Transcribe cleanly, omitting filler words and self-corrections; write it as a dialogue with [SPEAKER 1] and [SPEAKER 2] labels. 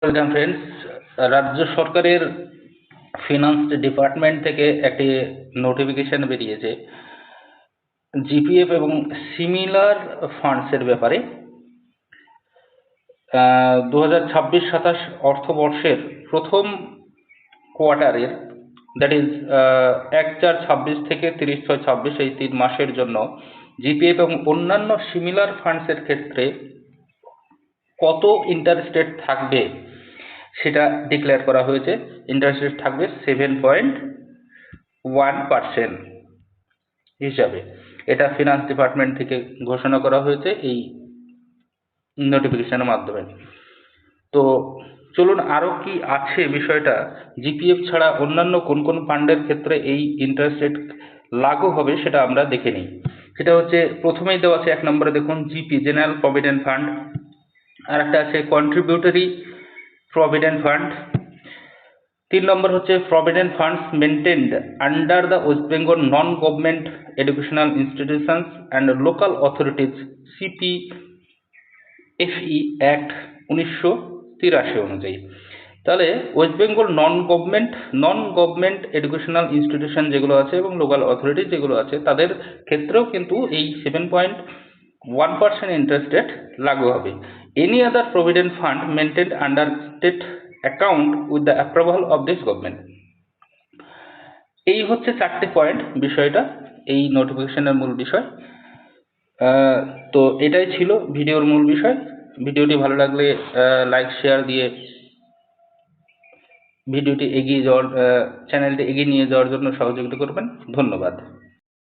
[SPEAKER 1] Welcome friends. রাজ্য সরকারের finance department থেকে একটি নোটিফিকেশন বেরিয়েছে জিপিএফ এবং সিমিলার ফান্ডসের ব্যাপারে। 2026-27 অর্থবর্ষের প্রথম কোয়ার্টারের, দ্যাট ইজ 1/4/26 থেকে 30/6/26 এই 3 মাসের জন্য জিপিএফ এবং অন্যান্য সিমিলার ফান্ডসের ক্ষেত্রে কত ইন্টারেস্ট রেট থাকবে সেটা ডিক্লেয়ার করা হয়েছে। ইন্টারেস্ট রেট থাকবে 7.1% হিসাবে। এটা ফিনান্স ডিপার্টমেন্ট থেকে ঘোষণা করা হয়েছে এই নোটিফিকেশনের মাধ্যমে। তো চলুন আরও কি আছে বিষয়টা, জিপিএফ ছাড়া অন্যান্য কোন কোন ফান্ডের ক্ষেত্রে এই ইন্টারেস্ট রেট লাগু হবে সেটা আমরা দেখে নিই। সেটা হচ্ছে, প্রথমেই দেওয়া আছে 1 নম্বরে দেখুন জিপি জেনারেল প্রভিডেন্ট ফান্ড, আর একটা আছে কন্ট্রিবিউটরি প্রভিডেন্ট ফান্ড। 3 নম্বর হচ্ছে provident funds maintained under the West Bengal non government educational institutions and local authorities CPFE act 1983 অনুযায়ী। তাহলে West Bengal non government educational institution যেগুলো আছে এবং লোকাল অথরিটি যেগুলো আছে তাদের ক্ষেত্রেও কিন্তু এই 7.1% ইন্টারেস্ট রেট লাগু হবে। Any other provident fund maintained under state account with the approval of this government. এই হচ্ছে 4টে পয়েন্ট বিষয়টা, এই নোটিফিকেশনের মূল বিষয়। তো এটাই ছিল ভিডিওর মূল বিষয়। ভিডিওটি ভালো লাগলে লাইক শেয়ার দিয়ে ভিডিওটি এগিয়ে যাওয়ার, চ্যানেলটি এগিয়ে নিয়ে যাওয়ার জন্য সহযোগিতা করবেন। ধন্যবাদ।